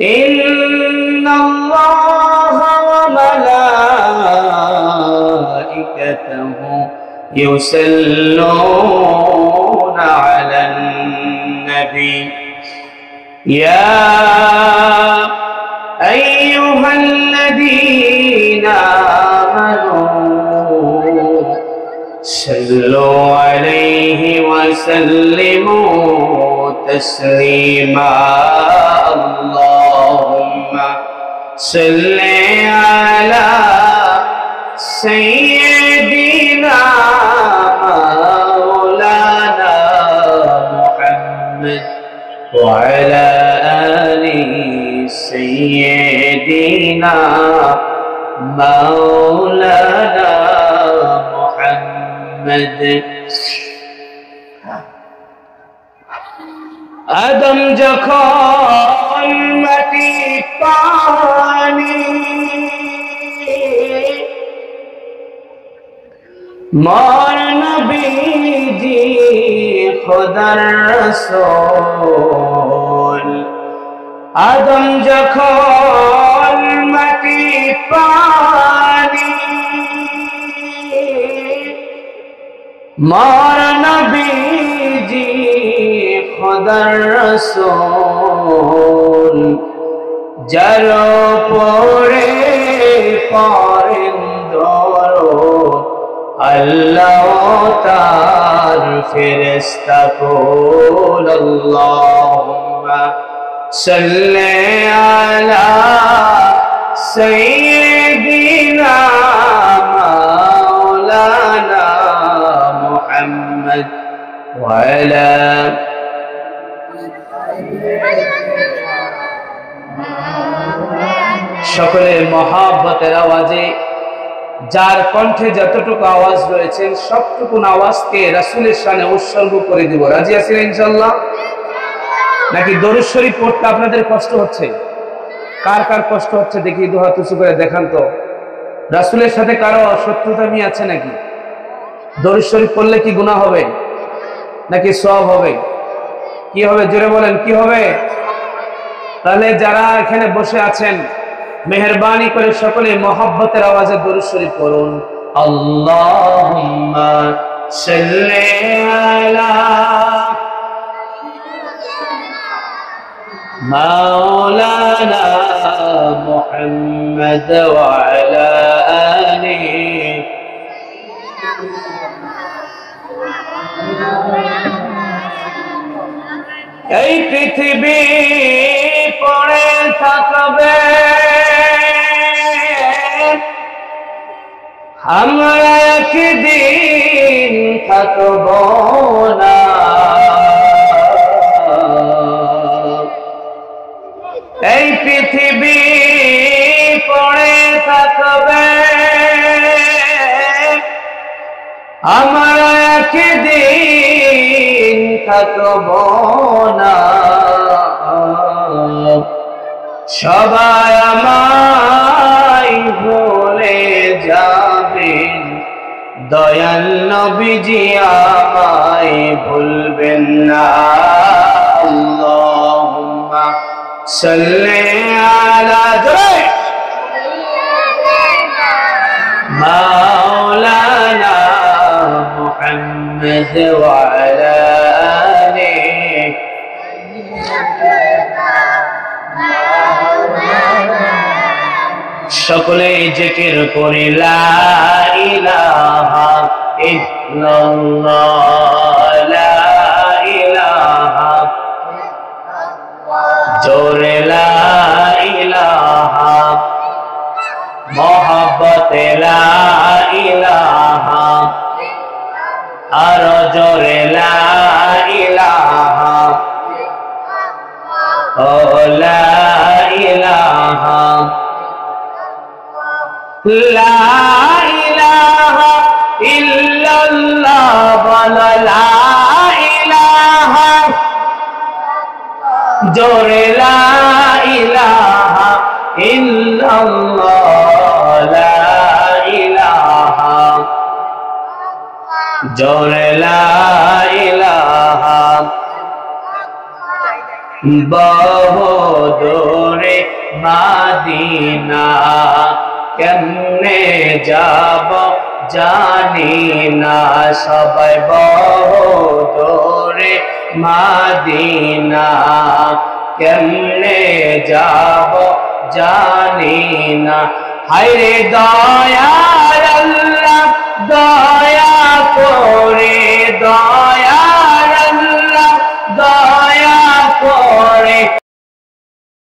إن الله وملائكته يصلون على النبي يا أيها الذين آمنوا صلوا عليه وسلموا تسليما اللهم صل على سيدنا مولانا محمد وعلى آل سيدنا مولانا محمد আদম যখন মাটি পানি মোর নবীজি খোদার রাসূল আদম যখন মাটি পানি মোর নবীজি খোদার রাসূল যার পরে পড়েন দরুদ আল্লাহ তার ফেরেশতা কুল আল্লাহুম্মা সাল্লি আলা সাইয়্যিদিনা মাওলানা মুহাম্মদ ওয়া আলা সকলের মহব্বতের আওয়াজে যার কণ্ঠে যতটুকু আওয়াজ রয়েছে সবটুকু আওয়াজকে রাসূলের শানে উৎসর্গ করে দিব। রাজি আছেন ইনশাআল্লাহ? নাকি দরুদ শরীফ পড়তে আপনাদের কষ্ট হচ্ছে? কার কার কষ্ট হচ্ছে দেখি দু হাত উঁচু করে দেখান তো। রাসূলের সাথে কারো শত্রুতা মি আছে নাকি? দরুদ শরীফ পড়লে কি গুনাহ হবে নাকি সওয়াব হবে? কি হবে জোরে বলেন, কি হবে? তাহলে যারা এখানে বসে আছেন মেহেরবানি করে সকলে মহব্বতের আওয়াজে দরুদ শরীফ পড়ুন। আল্লাহুম্মা সাল্লি আলা মাওলানা মুহাম্মদ ওয়া আলা আলিহি এই পৃথিবী পড়ে থাকবে আমরা একদিন থাকব না এই পৃথিবী পড়ে থাকবে আমরা একদিন থাকব না সবাই আমায় ভুলে যাবেন দয়াল নবীজি আমায় ভুলবেন না আল্লাহুম্মা সাল্লি আলা মাওলানা মুহাম্মদ ওয়া আলা আলিহি সকলে জিকির করি লা ইলাহা ইল্লাল্লাহ লা ইলাহা জোরে লা ইলাহা মোহাব্বতে লা ইলাহা আর জোরে লা ইলাহা ও লা ইলাহা লা ইলাহা ইল্লাল্লাহ বলা লা ইলাহা জোরে লা ইলাহা ইল্লাল্লাহ লা ইলাহা জোরে লা ইলাহা বহু দূরে মাদিনা কেমনে যাব জানি না সবাই বহুদূরে মাদিনা কেমনে যাব জানি না হায়রে দয়ার আল্লাহ দয়া করে